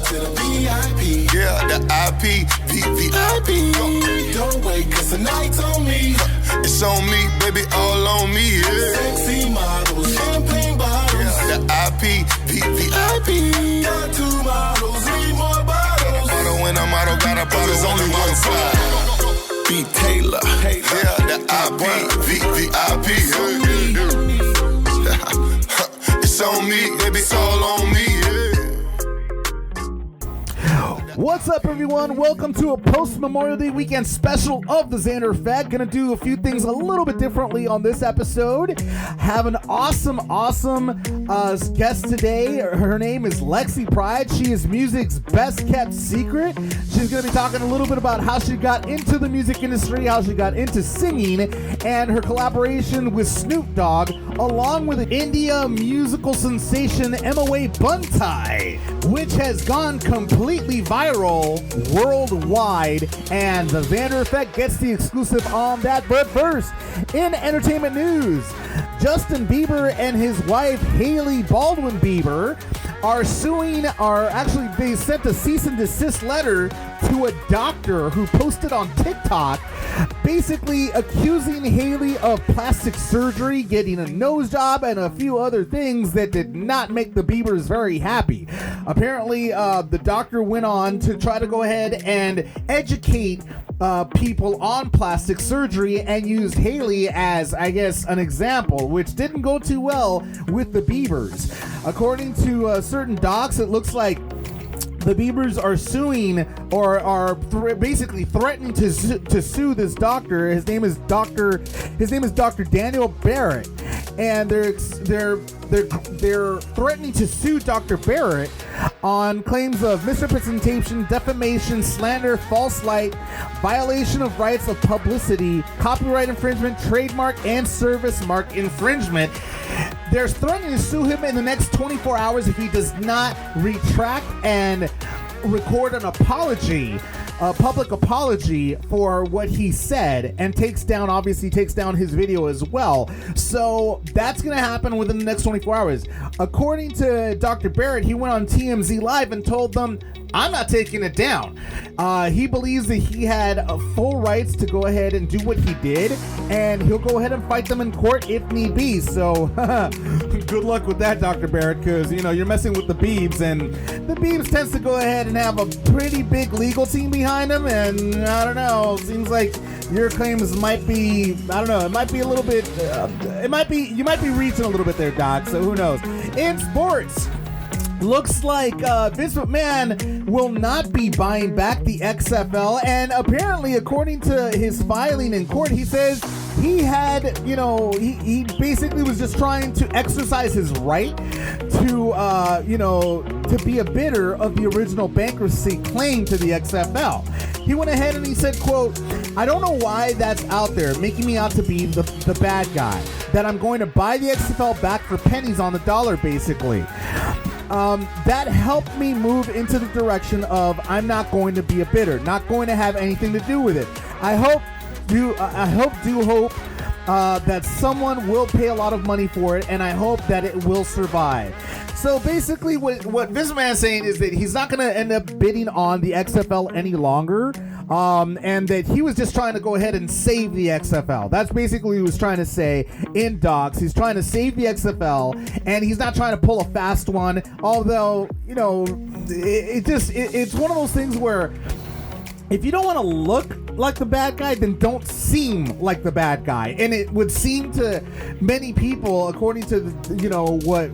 to the VIP. Yeah, the IP, VIP. Don't wait, cause tonight's on me. It's on me, baby, all on me, yeah. Sexy models, champagne bottles. Yeah, the IP, VIP. Got 2 models, need more bottles. Model when I'm model, got a bottle, there's only one side. Be Taylor. Yeah, the IP, VIP. It's on me, baby, all on me, yeah. What's up, everyone? Welcome to a post-Memorial Day weekend special of the Xander Effect. Gonna do a few things a little bit differently on this episode. Have an awesome guest today. Her name is Lexz Pryde. She is music's best-kept secret. She's gonna be talking a little bit about how she got into the music industry, how she got into singing, and her collaboration with Snoop Dogg, along with India musical sensation Emiway Bantai, which has gone completely viral worldwide, and the Xander Effect gets the exclusive on that. But first, in entertainment news, Justin Bieber and his wife Hailey Baldwin Bieber they sent a cease and desist letter to a doctor who posted on TikTok, basically accusing Hailey of plastic surgery, getting a nose job, and a few other things that did not make the Biebers very happy. Apparently, the doctor went on to try to go ahead and educate people on plastic surgery and used Hailey as, I guess, an example, which didn't go too well with the Biebers. According to certain docs, it looks like the Biebers are suing or are basically threatening to sue this doctor. His name is Dr. Daniel Barrett, and they're threatening to sue Dr. Barrett on claims of misrepresentation, defamation, slander, false light, violation of rights of publicity, copyright infringement, trademark and service mark infringement. They're threatening to sue him in the next 24 hours if he does not retract and record an apology, a public apology for what he said, and takes down his video as well. So that's going to happen within the next 24 hours. According to Dr. Barrett, he went on TMZ Live and told them, "I'm not taking it down." He believes that he had full rights to go ahead and do what he did, and he'll go ahead and fight them in court if need be. So good luck with that, Dr. Barrett, because you're messing with the Biebs, and the Biebs tends to go ahead and have a pretty big legal team behind them, and I don't know, seems like your claims might be, it might be a little bit, you might be reaching a little bit there, Doc, so who knows. In sports, looks like Vince McMahon will not be buying back the XFL, and apparently, according to his filing in court, he says he had, he basically was just trying to exercise his right to be a bidder of the original bankruptcy claim to the XFL. He went ahead and he said, quote, "I don't know why that's out there, making me out to be the bad guy, that I'm going to buy the XFL back for pennies on the dollar, basically. That helped me move into the direction of I'm not going to be a bidder, not going to have anything to do with it. I hope that someone will pay a lot of money for it, and I hope that it will survive." So basically what Vince McMahon is saying is that he's not going to end up bidding on the XFL any longer, and that he was just trying to go ahead and save the XFL. That's basically what he was trying to say in docs. He's trying to save the XFL, and he's not trying to pull a fast one, although, it's one of those things where if you don't want to look like the bad guy, then don't seem like the bad guy. And it would seem to many people, according to what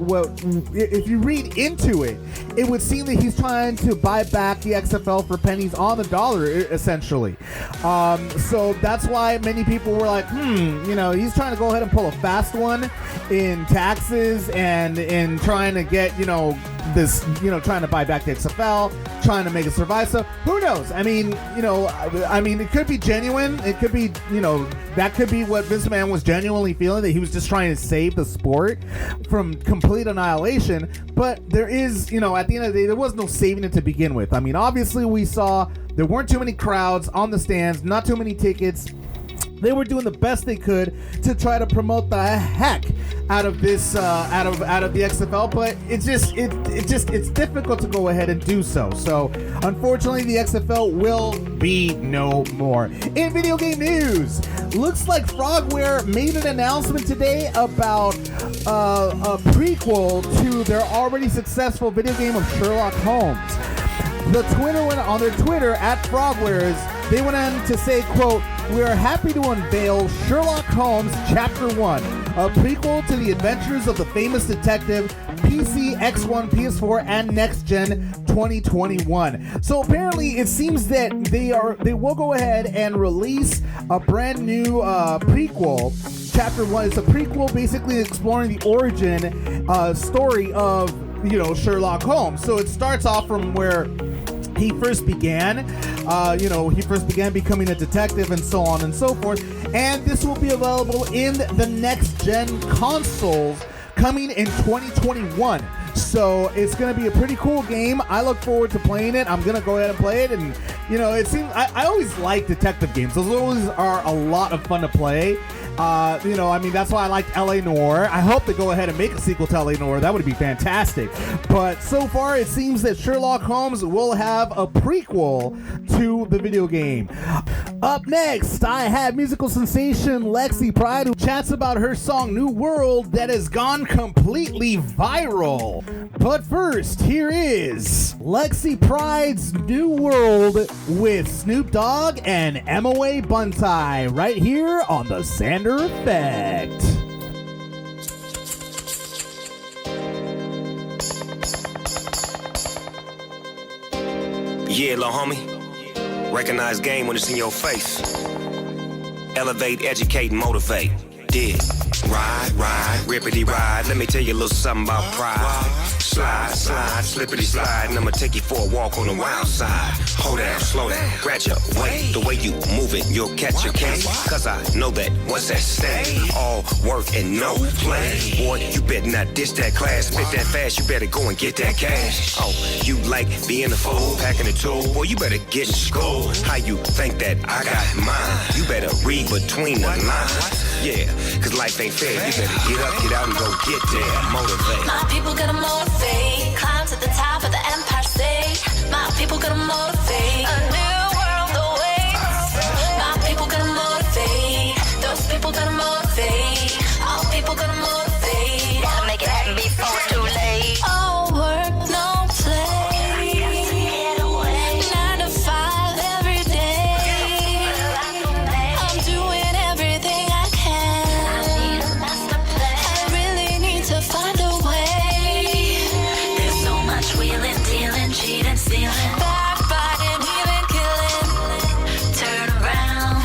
if you read into it, it would seem that he's trying to buy back the XFL for pennies on the dollar, essentially. So that's why many people were like, he's trying to go ahead and pull a fast one in taxes and in trying to get, trying to buy back the XFL, trying to make it survive. So who knows? I mean, it could be genuine. It could be, that could be what Vince McMahon was genuinely feeling, that he was just trying to save the sport from complete annihilation. But there is, at the end of the day, there was no saving it to begin with. I mean, obviously we saw there weren't too many crowds on the stands, not too many tickets. they were doing the best they could to try to promote the heck out of this out of the XFL, but it's difficult to go ahead and do so. So unfortunately, the XFL will be no more. In video game news, looks like Frogware made an announcement today about a prequel to their already successful video game of Sherlock Holmes. The Twitter went on their Twitter at Frogwares. They went on to say, quote, "We are happy to unveil Sherlock Holmes Chapter 1, a prequel to the adventures of the famous detective, PC, X1, PS4, and Next Gen 2021. So apparently it seems that they will go ahead and release a brand new prequel. Chapter 1 is a prequel basically exploring the origin story of, Sherlock Holmes. So it starts off from where he first began, becoming a detective and so on and so forth. And this will be available in the next gen consoles coming in 2021. So it's going to be a pretty cool game. I look forward to playing it. I'm going to go ahead and play it. And, it seems I always like detective games. Those always are a lot of fun to play. That's why I liked L.A. Noire. I hope they go ahead and make a sequel to L.A. Noire. That would be fantastic. But so far, it seems that Sherlock Holmes will have a prequel to the video game. Up next, I have musical sensation Lexz Pryde, who chats about her song New World that has gone completely viral. But first, here is Lexz Pryde's New World with Snoop Dogg and Emiway Bantai right here on the Xander Effect. Yeah, lil' homie. Recognize game when it's in your face. Elevate, educate, and motivate. Dig. Ride, rippity ride. Let me tell you a little something about pride. Slide, slippity slide. And I'ma take you for a walk on the wild side. Hold down, slow down, graduate. The way you move it, you'll catch your case. Cause I know that once that stay, all work and no play. Boy, you better not ditch that class. Spit that fast, you better go and get that cash. Oh, you like being a fool, packing a tool. Boy, you better get in school. How you think that I got mine? You better read between the lines. Yeah, cause life ain't fair. You better get up, get out, and go get there. Motivate. My people gotta motivate. Climb to the top of the Empire State. My people gotta motivate. A new world awaits. My people gotta motivate. Those people gotta motivate. All people gotta motivate. Gotta make it happen before it's too late. All work, no play. 9 to 5 every day. I'm doing everything I can. I really need to find a way. There's so much wheeling, dealing, cheating, stealing, backbiting, even killing. Turn around,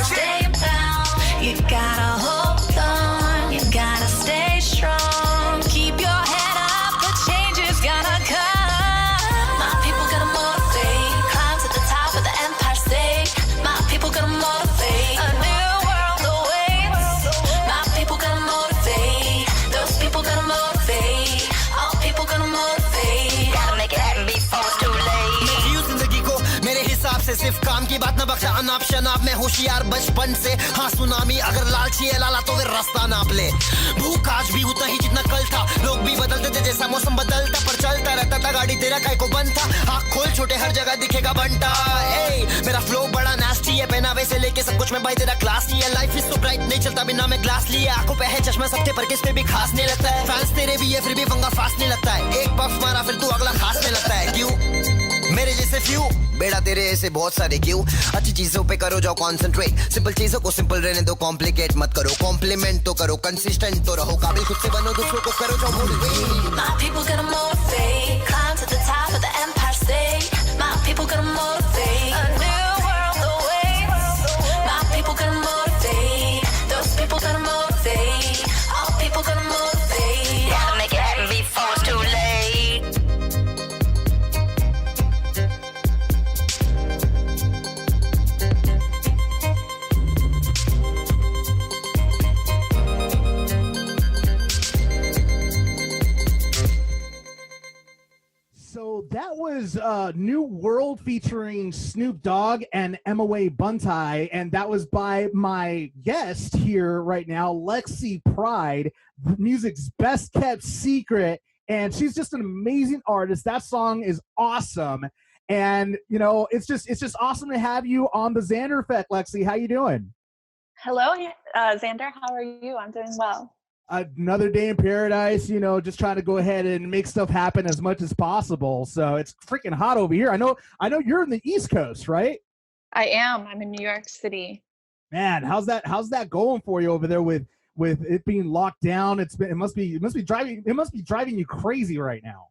stay bound. You gotta hold on, you gotta stay strong. Keep your head up, the change is gonna come. My people gotta motivate, climb to the top of the Empire State. My people gotta motivate, a new world awaits. My people gotta motivate, those people gotta motivate. All people gotta motivate. Gotta make it happen before it's too late. जियो जिंदगी को मेरे हिसाब से सिर्फ काम की बात ना बख्शा अनाप शनाप में होशियार बचपन से हाँ सुनामी अगर लालची है लाला तो फिर रास्ता नाप ले भूख आज भी उतना ही जितना कल था लोग भी बदलते थे जैसा मौसम बदलता पर चलता रहता था गाड़ी तेरा काय को बंद था आँख खोल छोटे हर जगह दिखेगा बंटा मेरा फ्लो बड़ा नास्टी है पहनावे से लेके सब कुछ में भाई तेरा क्लास नहीं है लाइफ इज तो ब्राइट नहीं चलता बिना मैं ग्लास लिए आंखों पे है चश्मा सबके पर किस पे भी खास नहीं लगता है फैंस तेरे भी है फिर भी पंगा फास्ट नहीं लगता है एक पफ मारा फिर तू अगला खास नहीं लगता है क्यों मेरे जैसे फ्यू बेड़ा तेरे ऐसे बहुत सारे क्यों अच्छी चीजों पे करो जाओ कॉन्सेंट्रेट सिंपल चीजों को सिंपल रहने दो कॉम्प्लिकेट मत करो कॉम्प्लीमेंट तो करो कंसिस्टेंट तो रहो काबिल खुद से बनो दूसरों को करो जाओ motivate My people gotta motivate, climb to the top of the Empire State. My people gotta motivate, a new world awaits. My people gotta motivate, those people gotta motivate. All people gotta motivate. Gotta make it happen before it's too late. So that was New World featuring Snoop Dogg and Emiway Bantai, and that was by my guest here right now, Lexz Pryde, music's best kept secret, and she's just an amazing artist. That song is awesome, and you know it's just awesome to have you on the Xander Effect, Lexz. How you doing? Hello, Xander. How are you? I'm doing well. Another day in paradise, you know, just trying to go ahead and make stuff happen as much as possible. So it's freaking hot over here. I know you're in the East Coast, right? I am. I'm in New York City. Man, how's that going for you over there with it being locked down? It must be driving you crazy right now.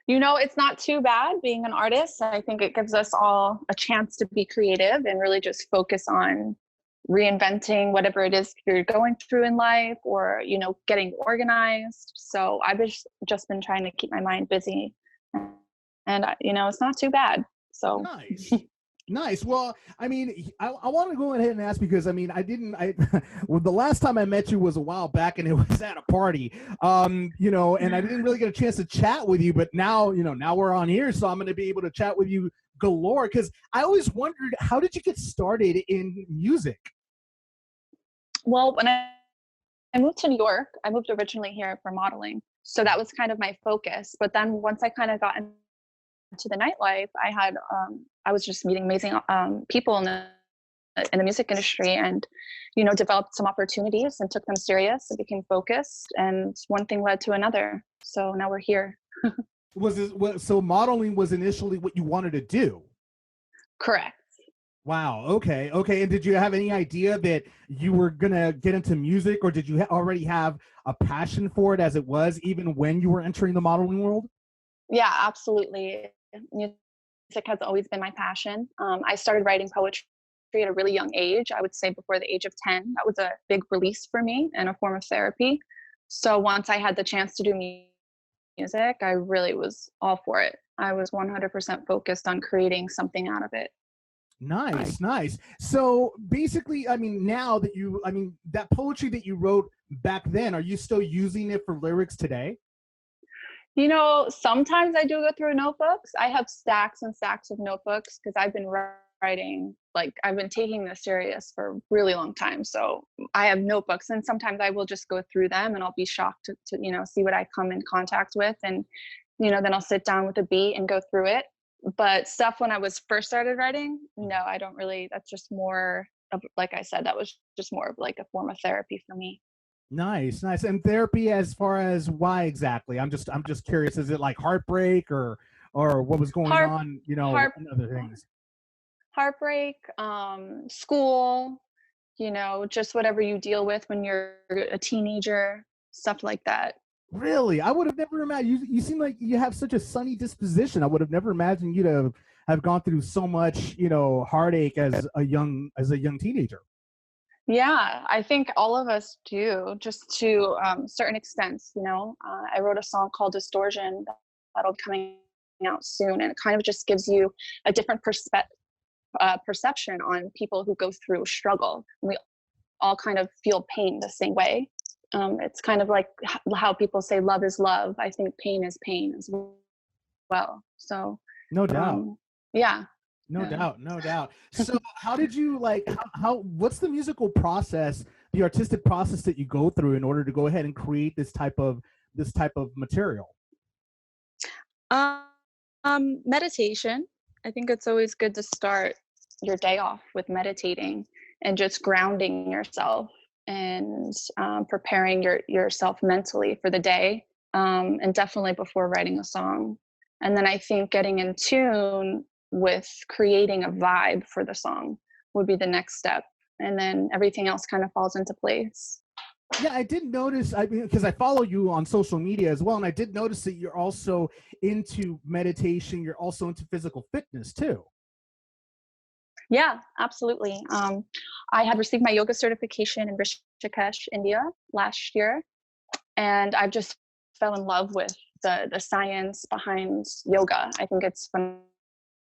You know, it's not too bad being an artist. I think it gives us all a chance to be creative and really just focus on reinventing whatever it is you're going through in life, or getting organized. So I've just been trying to keep my mind busy, and it's not too bad. So nice. Well, I mean, I want to go ahead and ask, because I mean, well, the last time I met you was a while back, and it was at a party, and I didn't really get a chance to chat with you, but now we're on here, so I'm going to be able to chat with you galore, because I always wondered, how did you get started in music? Well, when I moved to New York, I moved originally here for modeling. So that was kind of my focus. But then once I kind of got into the nightlife, I was just meeting amazing people in the music industry, and, developed some opportunities and took them serious and became focused. And one thing led to another. So now we're here. So modeling was initially what you wanted to do? Correct. Wow. Okay. And did you have any idea that you were gonna get into music, or did you already have a passion for it as it was, even when you were entering the modeling world? Yeah, absolutely. Music has always been my passion. I started writing poetry at a really young age. I would say before the age of 10. That was a big release for me and a form of therapy. So once I had the chance to do music, I really was all for it. I was 100% focused on creating something out of it. Nice. So basically, I mean, that poetry that you wrote back then, are you still using it for lyrics today? Sometimes I do go through notebooks. I have stacks and stacks of notebooks because I've been writing, I've been taking this serious for a really long time. So I have notebooks, and sometimes I will just go through them and I'll be shocked to see what I come in contact with. And, then I'll sit down with a beat and go through it. But stuff when I was first started writing, no, I don't really. That's just more of, like I said, that was just more of like a form of therapy for me. Nice. And therapy, as far as why exactly? I'm just curious. Is it like heartbreak, or what was going on? And other things. Heartbreak, school, just whatever you deal with when you're a teenager, stuff like that. Really? I would have never imagined. You seem like you have such a sunny disposition. I would have never imagined you to have gone through so much, heartache as a young teenager. Yeah, I think all of us do, just to certain extents. I wrote a song called Distortion that'll be coming out soon, and it kind of just gives you a different perception on people who go through struggle. We all kind of feel pain the same way. It's kind of like how people say love is love. I think pain is pain as well. So no doubt. Yeah. No doubt. So how did you what's the musical process, the artistic process that you go through in order to go ahead and create this type of material? Meditation. I think it's always good to start your day off with meditating and just grounding yourself and preparing yourself mentally for the day, and definitely before writing a song. And then I think getting in tune with creating a vibe for the song would be the next step. And then everything else kind of falls into place. Yeah, I did notice, because I follow you on social media as well, and I did notice that you're also into meditation. You're also into physical fitness too. Yeah, absolutely. I had received my yoga certification in Rishikesh, India last year, and I just fell in love with the science behind yoga. I think it's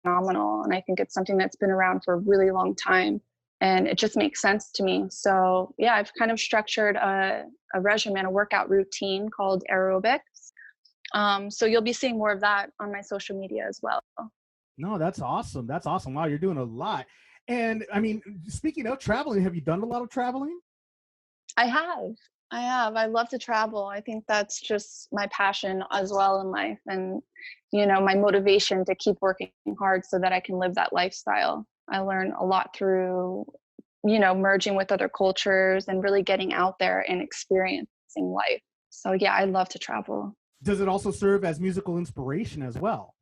phenomenal, and I think it's something that's been around for a really long time, and it just makes sense to me. So yeah, I've kind of structured a regimen, a workout routine called aerobics. So you'll be seeing more of that on my social media as well. No, that's awesome. That's awesome. Wow, you're doing a lot. And I mean, speaking of traveling, have you done a lot of traveling? I have. I have. I love to travel. I think that's just my passion as well in life, and my motivation to keep working hard so that I can live that lifestyle. I learn a lot through, merging with other cultures and really getting out there and experiencing life. So yeah, I love to travel. Does it also serve as musical inspiration as well?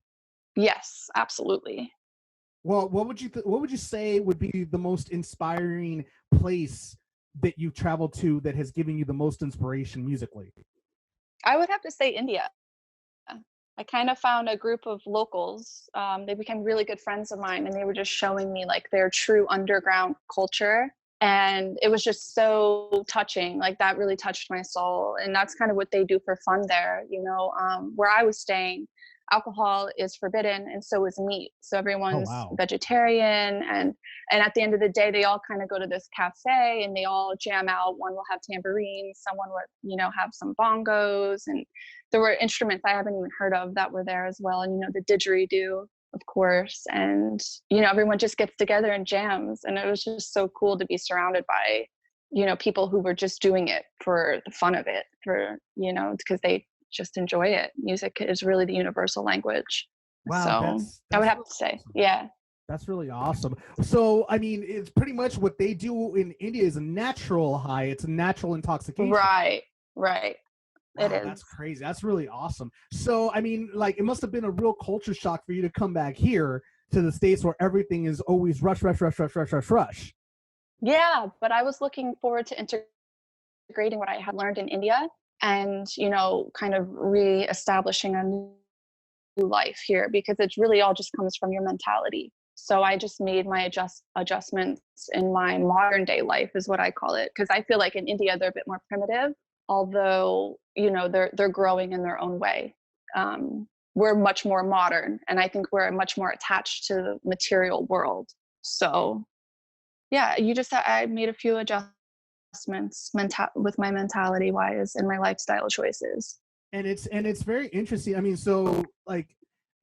Yes, absolutely. Well, what would you say would be the most inspiring place that you've traveled to that has given you the most inspiration musically? I would have to say India. I kind of found a group of locals. They became really good friends of mine, and they were just showing me like their true underground culture. And it was just so touching. Like that really touched my soul. And that's kind of what they do for fun there. Where I was staying, alcohol is forbidden, and so is meat. So everyone's vegetarian, and at the end of the day, they all kind of go to this cafe and they all jam out. One will have tambourines, someone would, have some bongos, and there were instruments I haven't even heard of that were there as well. And the didgeridoo, of course, and everyone just gets together and jams, and it was just so cool to be surrounded by people who were just doing it for the fun of it, for because they just enjoy it. Music is really the universal language. Wow, so I would have to say, yeah. That's really awesome. So, I mean, it's pretty much what they do in India is a natural high. It's a natural intoxication. Right. Wow, it is. That's crazy. That's really awesome. So, I mean, like, it must have been a real culture shock for you to come back here to the States where everything is always rush. Yeah, but I was looking forward to integrating what I had learned in India and, kind of reestablishing a new life here, because it really all just comes from your mentality. So I just made my adjustments in my modern day life, is what I call it. Because I feel like in India, they're a bit more primitive, although, they're growing in their own way. We're much more modern, and I think we're much more attached to the material world. So yeah, I made a few adjustments with my mentality wise and my lifestyle choices. And it's very interesting. I mean, so like,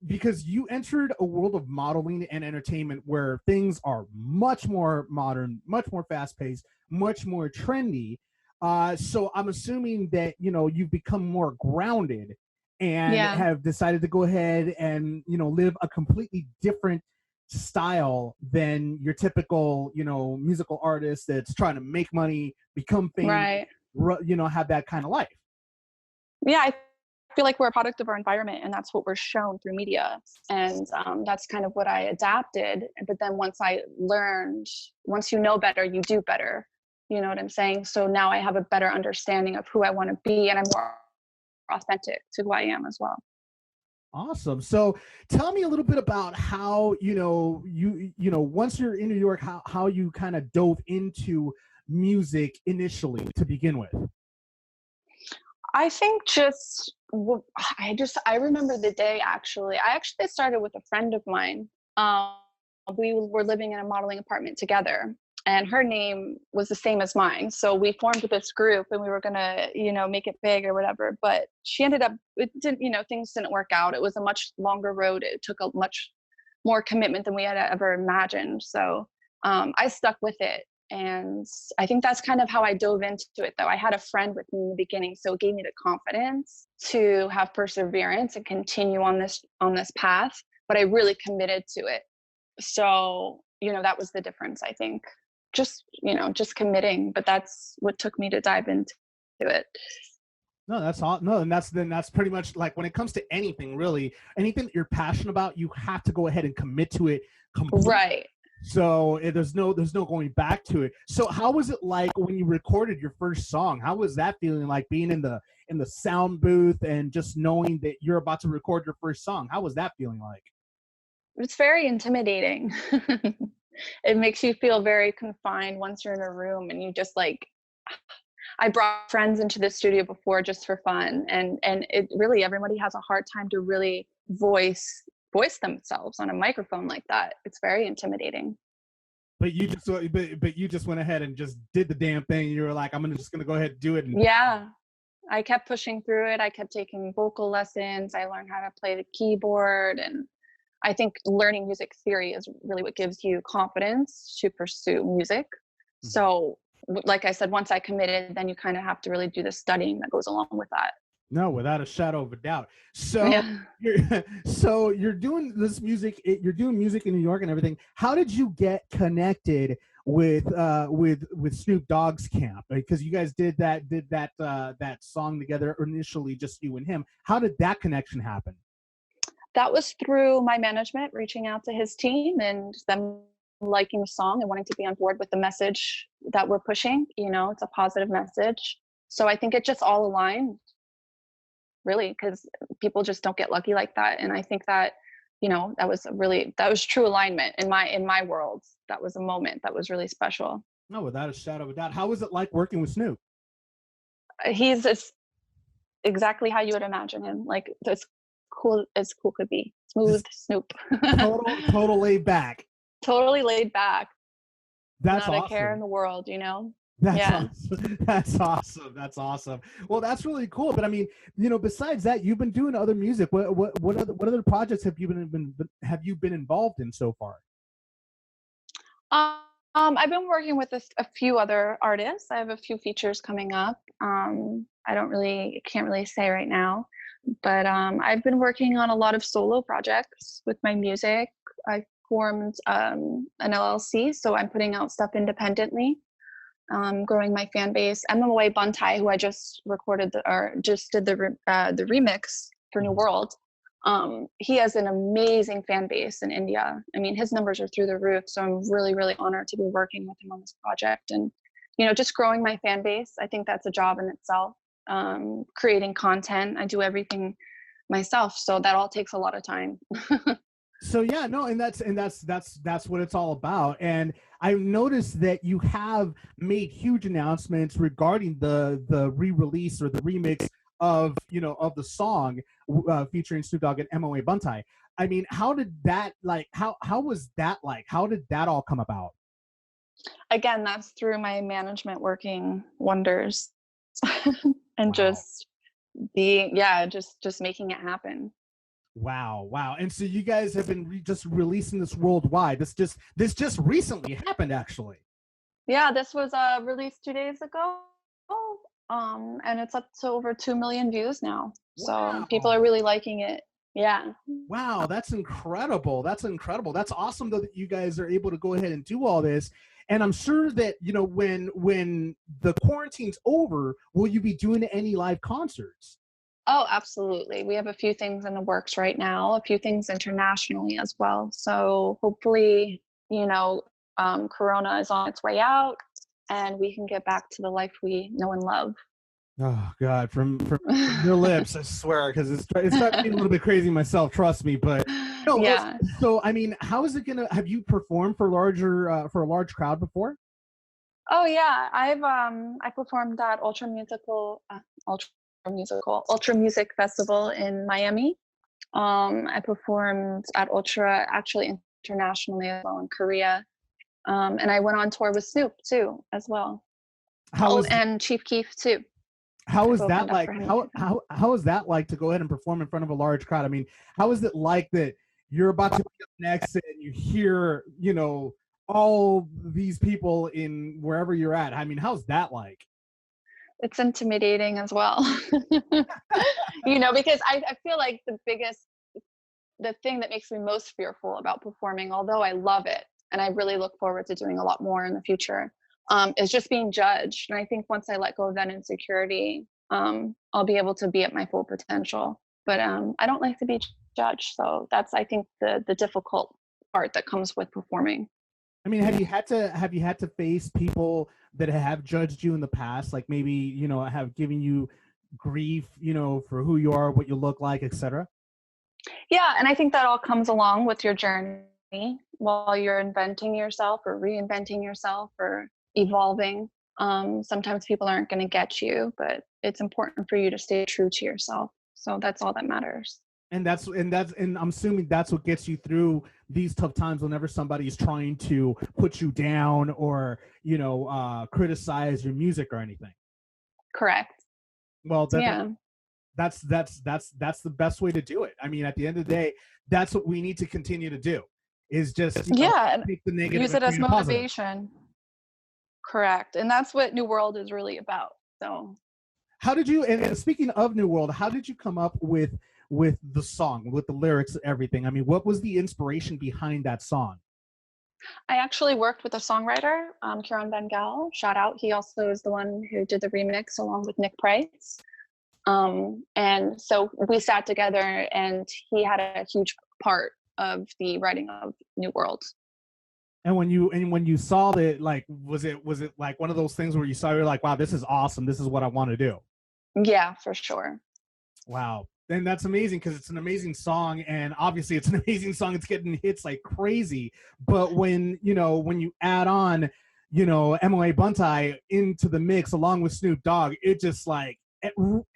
because you entered a world of modeling and entertainment where things are much more modern, much more fast paced, much more trendy. So I'm assuming that, you've become more grounded and have decided to go ahead and, live a completely different style than your typical, musical artist that's trying to make money, become famous, have that kind of life. Yeah, I feel like we're a product of our environment, and that's what we're shown through media. And that's kind of what I adapted. But then once you know better, you do better. You know what I'm saying? So now I have a better understanding of who I want to be, and I'm more authentic to who I am as well. Awesome. So tell me a little bit about how, once you're in New York, how you kind of dove into music initially to begin with. I think I remember the day I actually started with a friend of mine. We were living in a modeling apartment together, and her name was the same as mine. So we formed this group, and we were going to, make it big or whatever. But she ended up, things didn't work out. It was a much longer road. It took a much more commitment than we had ever imagined. So I stuck with it. And I think that's kind of how I dove into it, though. I had a friend with me in the beginning, so it gave me the confidence to have perseverance and continue on this path. But I really committed to it. So, that was the difference, I think. Just committing, but that's what took me to dive into it. No, that's all. No, and that's pretty much like when it comes to anything, really, anything that you're passionate about, you have to go ahead and commit to it completely. Right. So there's no going back to it. So how was it like when you recorded your first song? How was that feeling, like being in the sound booth and just knowing that you're about to record your first song? How was that feeling like? It's very intimidating. It makes you feel very confined once you're in a room, and you just I brought friends into the studio before just for fun, and it really, everybody has a hard time to really voice themselves on a microphone like that. It's very intimidating. But you just went ahead and just did the damn thing. You were like, I'm just gonna go ahead and do it. Yeah, I kept pushing through it. I kept taking vocal lessons. I learned how to play the keyboard, and I think learning music theory is really what gives you confidence to pursue music. So like I said, once I committed, then you kind of have to really do the studying that goes along with that. No, without a shadow of a doubt. So Yeah. you're doing this music, you're doing music in New York and everything. How did you get connected with Snoop Dogg's camp? Because you guys did that song together initially, just you and him. How did that connection happen? That was through my management reaching out to his team and them liking the song and wanting to be on board with the message that we're pushing. You know, it's a positive message. So I think it just all aligned, really, because people just don't get lucky like that. And I think that, you know, that was true alignment in my world. That was a moment that was really special. No, without a shadow of a doubt. How was it like working with Snoop? He's exactly how you would imagine him. Like as cool could be. Smooth Snoop. total laid back. Totally laid back. That's not awesome. a care in the world, you know. That's awesome. Well, that's really cool. But I mean, you know, besides that, you've been doing other music. What other projects have you been involved in so far? I've been working with a few other artists. I have a few features coming up. I can't really say right now, but I've been working on a lot of solo projects with my music. I formed an LLC, so I'm putting out stuff independently. Growing my fan base. Emiway Bantai, who I just recorded just did the remix for New World. He has an amazing fan base in India. I mean, his numbers are through the roof. So I'm really, really honored to be working with him on this project. And, you know, just growing my fan base. I think that's a job in itself. Creating content. I do everything myself. So that all takes a lot of time. So yeah, no, and that's what it's all about. And I've noticed that you have made huge announcements regarding the re-release or the remix of the song featuring Snoop Dogg and Emiway Bantai. I mean, how did that how was that like? How did that all come about? Again, that's through my management working wonders and Wow. just making it happen. Wow. And so you guys have been just releasing this worldwide. This just recently happened, actually. Yeah, this was released 2 days ago. And it's up to over 2 million views now. Wow. So people are really liking it. Yeah. Wow, that's incredible. That's awesome though that you guys are able to go ahead and do all this. And I'm sure that, you know, when the quarantine's over, will you be doing any live concerts? Oh, absolutely. We have a few things in the works right now, a few things internationally as well. So hopefully, you know, Corona is on its way out and we can get back to the life we know and love. Oh God, from your lips, I swear, because it's starting to be a little bit crazy myself. Trust me, but no. Yeah. So I mean, how is it gonna? Have you performed for a large crowd before? Oh yeah, I performed at Ultra Music Festival in Miami. I performed at Ultra actually internationally as well in Korea. And I went on tour with Snoop too as well. And Chief Keef too. How is that like? How is that like to go ahead and perform in front of a large crowd? I mean, how is it like that you're about to be up next and you hear, you know, all these people in wherever you're at? I mean, how's that like? It's intimidating as well. You know, because I feel like the thing that makes me most fearful about performing, although I love it and I really look forward to doing a lot more in the future, is just being judged. And I think once I let go of that insecurity, I'll be able to be at my full potential. But I don't like to be judged. So that's, I think, the difficult part that comes with performing. I mean, have you had to face people that have judged you in the past, like maybe, you know, have given you grief, you know, for who you are, what you look like, etc.? Yeah, and I think that all comes along with your journey while you're inventing yourself or reinventing yourself or evolving. Sometimes people aren't going to get you, but it's important for you to stay true to yourself. So that's all that matters. And I'm assuming that's what gets you through these tough times whenever somebody's trying to put you down or, you know, criticize your music or anything. Correct. Well, Yeah. that's the best way to do it. I mean, at the end of the day, that's what we need to continue to do. Is just Yeah, and take the negative use and it as create a positive. motivation. Correct. And that's what New World is really about. So How did you? And speaking of New World, how did you come up with the song, with the lyrics, and everything? I mean, what was the inspiration behind that song? I actually worked with a songwriter, Kieran Bengal. Shout out. He also is the one who did the remix along with Nick Price. And so we sat together, and he had a huge part of the writing of New World. And when you saw that, like, was it like one of those things where you saw, you're like, wow, this is awesome. This is what I want to do. Yeah, for sure. Wow. And that's amazing, because it's an amazing song, and obviously it's an amazing song. It's getting hits like crazy. But when you add on, Emiway Bantai into the mix along with Snoop Dogg, it just like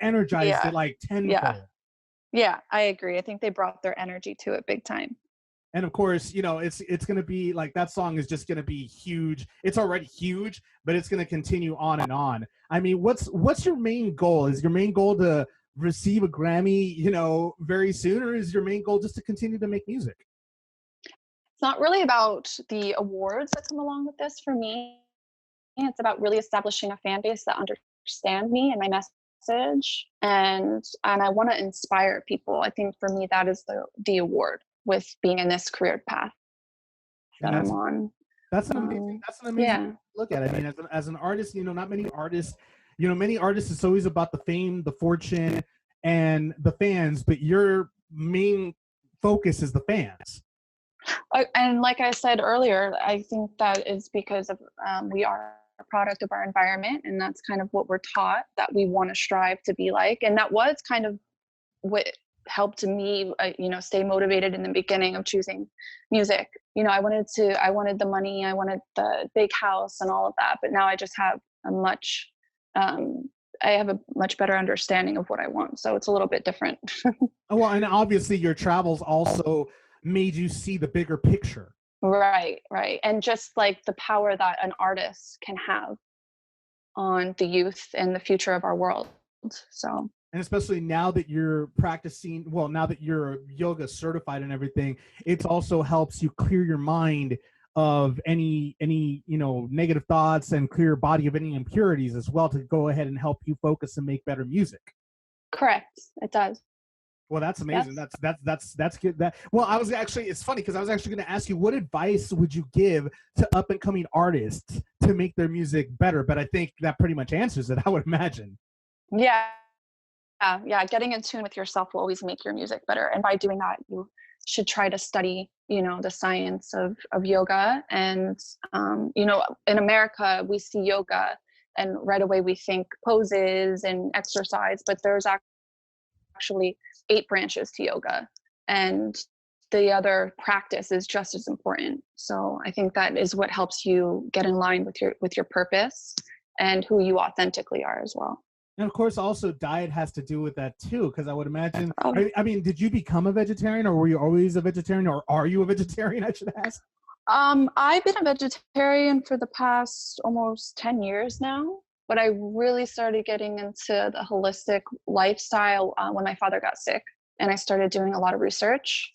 energized it like tenfold. Yeah, I agree. I think they brought their energy to it big time. And of course, it's going to be like, that song is just going to be huge. It's already huge, but it's going to continue on and on. I mean, what's your main goal? Is your main goal to receive a Grammy, very soon, or is your main goal just to continue to make music? It's not really about the awards that come along with this for me. It's about really establishing a fan base that understand me and my message, and I want to inspire people. I think for me that is the award with being in this career path that I'm on. That's an amazing look at it. I mean, as an artist, not many artists, many artists, it's always about the fame, the fortune, and the fans, but your main focus is the fans. And like I said earlier, I think that is because of we are a product of our environment, and that's kind of what we're taught that we want to strive to be like. And that was kind of what helped me stay motivated in the beginning of choosing music. I wanted the money, I wanted the big house and all of that, but now I just have a much better understanding of what I want, so it's a little bit different. Well, and obviously your travels also made you see the bigger picture. Right, and just like the power that an artist can have on the youth and the future of our world. So, and especially now that you're practicing, well, now that you're yoga certified and everything, it also helps you clear your mind of any negative thoughts, and clear your body of any impurities as well, to go ahead and help you focus and make better music. Correct, it does. Well, that's amazing. Yes. That's good. It's funny, because I was actually going to ask you, what advice would you give to up and coming artists to make their music better? But I think that pretty much answers it, I would imagine. Yeah. Getting in tune with yourself will always make your music better. And by doing that, you should try to study, the science of yoga. And, in America, we see yoga and right away we think poses and exercise, but there's actually 8 branches to yoga. And the other practice is just as important. So I think that is what helps you get in line with your purpose and who you authentically are as well. And of course, also diet has to do with that too, because I would imagine. I mean, did you become a vegetarian, or were you always a vegetarian, or are you a vegetarian? I should ask. I've been a vegetarian for the past almost 10 years now, but I really started getting into the holistic lifestyle when my father got sick, and I started doing a lot of research,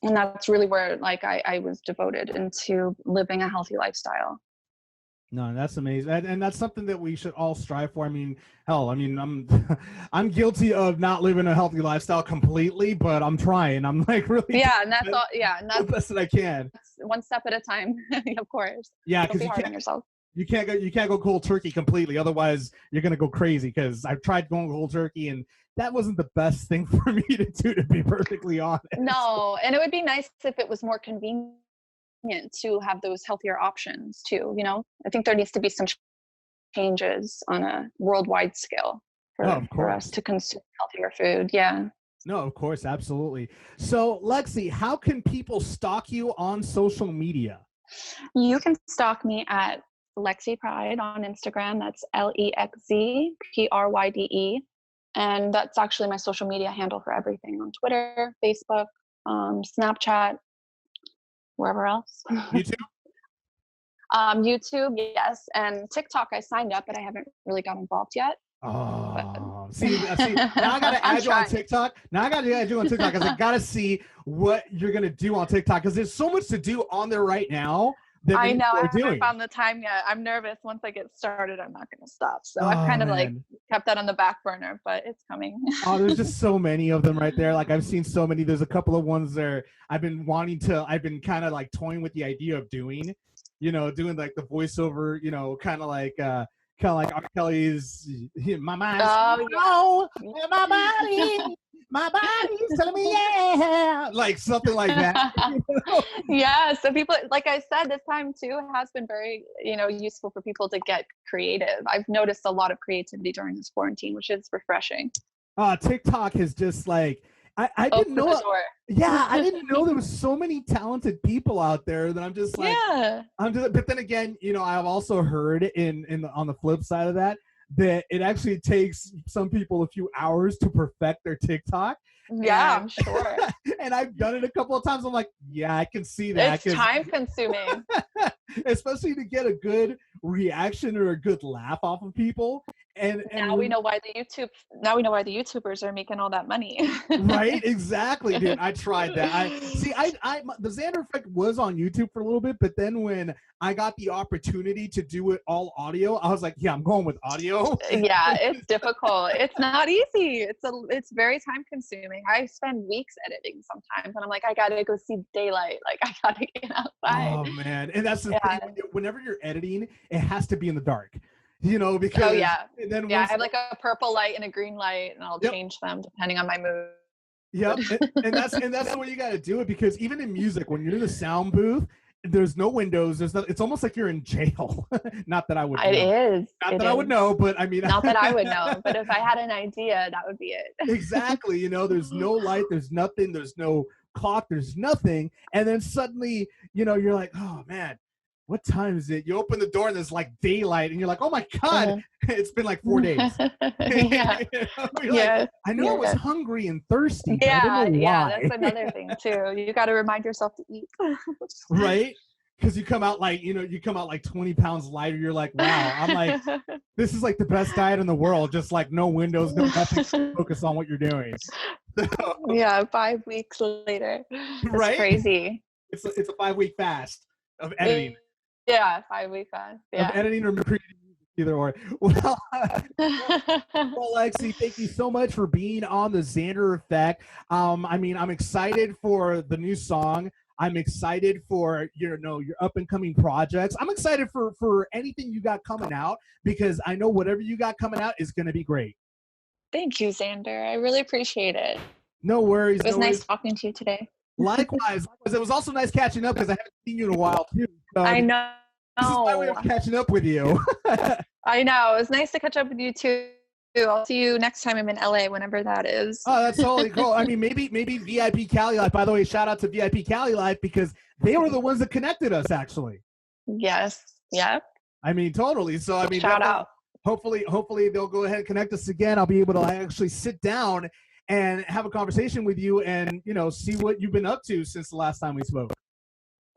and that's really where I was devoted into living a healthy lifestyle. No, that's amazing, and that's something that we should all strive for. I mean, hell, I'm guilty of not living a healthy lifestyle completely, but I'm trying. I'm like really and that's all. Yeah, and that's the best that I can. One step at a time, of course. Yeah, because you hard on yourself. You can't go cold turkey completely, otherwise you're gonna go crazy. Because I've tried going cold turkey, and that wasn't the best thing for me to do, to be perfectly honest. No, and it would be nice if it was more convenient to have those healthier options too. I think there needs to be some changes on a worldwide scale for us to consume healthier food. Yeah. No, of course, absolutely. So, Lexi, how can people stalk you on social media? You can stalk me at Lexz Pryde on Instagram. That's Lexz Pryde, and that's actually my social media handle for everything on Twitter, Facebook, Snapchat, wherever else. YouTube? YouTube, yes. And TikTok, I signed up, but I haven't really got involved yet. Oh, down. See, now I gotta add you on TikTok. Now I gotta add you on TikTok because I gotta see what you're gonna do on TikTok because there's so much to do on there right now. I know. I haven't found the time yet. I'm nervous. Once I get started, I'm not going to stop. So I've kind of like kept that on the back burner, but it's coming. Oh, there's just so many of them right there. Like I've seen so many. There's a couple of ones there I've been kind of like toying with the idea of doing, doing like the voiceover, kind of like R. Kelly's my mind. Oh, yeah. My body's telling me, yeah, like something like that. Yeah. So people, like I said, this time too has been very, useful for people to get creative. I've noticed a lot of creativity during this quarantine, which is refreshing. TikTok has just like, I didn't know. Yeah, I didn't know there was so many talented people out there that I'm just like, but then again, I've also heard on the flip side of that it actually takes some people a few hours to perfect their TikTok. Yeah, I'm sure. And I've done it a couple of times. I'm like, yeah, I can see that. It's time consuming. Especially to get a good reaction or a good laugh off of people. And now we know why the YouTubers are making all that money. Right? Exactly, dude. I tried that. The Xander Effect was on YouTube for a little bit, but then when I got the opportunity to do it all audio, I was like, yeah, I'm going with audio. Yeah, it's difficult. It's not easy. It's very time consuming. I spend weeks editing sometimes, and I'm like, I gotta go see daylight. Like, I gotta get outside. Oh man, and that's the thing. Whenever you're editing, it has to be in the dark. Because then I have like a purple light and a green light, and I'll change them depending on my mood. Yep, and that's the way you got to do it, because even in music, when you're in the sound booth, there's no windows. It's almost like you're in jail. Not that I would. I would know, but I mean, not that I would know, but if I had an idea, that would be it. Exactly. There's no light. There's nothing. There's no clock. There's nothing. And then suddenly, you're like, oh man, what time is it? You open the door and there's like daylight, and you're like, oh my God, it's been like 4 days. Yeah. Like, I know I was hungry and thirsty. Yeah. I don't know why. Yeah. That's another thing too. You got to remind yourself to eat. Right. Because you come out like 20 pounds lighter. You're like, wow. I'm like, this is like the best diet in the world. Just like no windows, no nothing. Focus on what you're doing. Yeah. 5 weeks later. That's right. Crazy. It's a 5-week fast of editing. Yeah, 5-week fast. Yeah. Of editing or creating either or. Well, Lexi, thank you so much for being on the Xander Effect. I'm excited for the new song. I'm excited for your up and coming projects. I'm excited for anything you got coming out, because I know whatever you got coming out is going to be great. Thank you, Xander. I really appreciate it. No worries. It was nice talking to you today. Likewise. It was also nice catching up, because I haven't seen you in a while too. So I know. This is my way of catching up with you. I know. It was nice to catch up with you too. I'll see you next time I'm in LA, whenever that is. Oh, that's totally cool. I mean, maybe VIP Cali Life. By the way, shout out to VIP Cali Life, because they were the ones that connected us, actually. Yes. Yep. I mean, totally. So I mean, shout out. Hopefully they'll go ahead and connect us again. I'll be able to actually sit down and have a conversation with you, and see what you've been up to since the last time we spoke.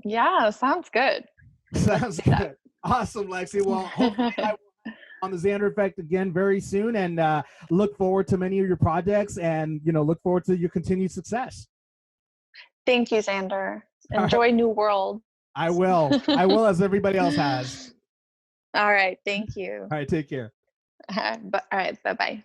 Yeah, sounds good. Sounds good. Awesome, Lexi. Well, hopefully I will on the Xander Effect again very soon, and look forward to many of your projects, and look forward to your continued success. Thank you, Xander. Enjoy New World. I will, as everybody else has. All right. Thank you. All right. Take care. All right. Bye-bye.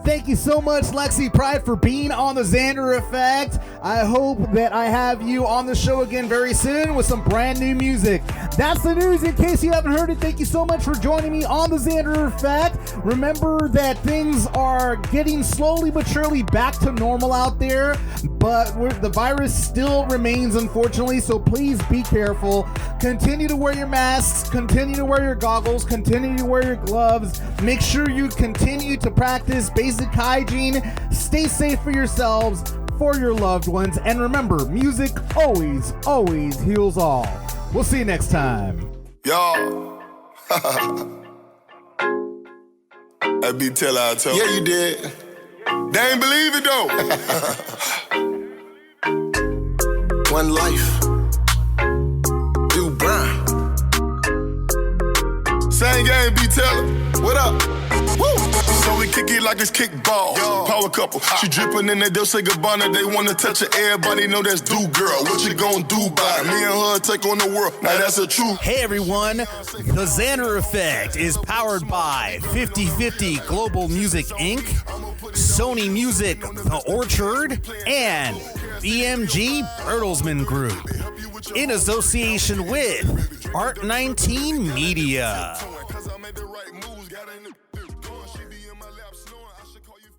Thank you so much, Lexz Pryde, for being on the Xander Effect. I hope that I have you on the show again very soon with some brand new music. That's the news. In case you haven't heard it, thank you so much for joining me on the Xander Effect. Remember that things are getting slowly but surely back to normal out there, but the virus still remains, unfortunately, so please be careful. Continue to wear your masks, continue to wear your goggles, continue to wear your gloves. Make sure you continue to practice basic hygiene. Stay safe for yourselves, for your loved ones, and remember, music always, always heals all. We'll see you next time. Yo. That be till I told. Yeah, you did. They ain't believe it though. One life. Do Brown. Same game, be teller. What up? Woo! Kick it like it's kickball. Power couple. She dripping in that Dolce Gabbana. They wanna touch her. Everybody know that's do, girl. What you gonna do by it? Me and her take on the world. Now that's a truth. Hey everyone, the Xander Effect is powered by 50/50 Global Music Inc., Sony Music, The Orchard, and BMG Bertelsmann Group, in association with Art 19 Media. Cause I made the right moves, got in the she be in my lap snoring. I should call you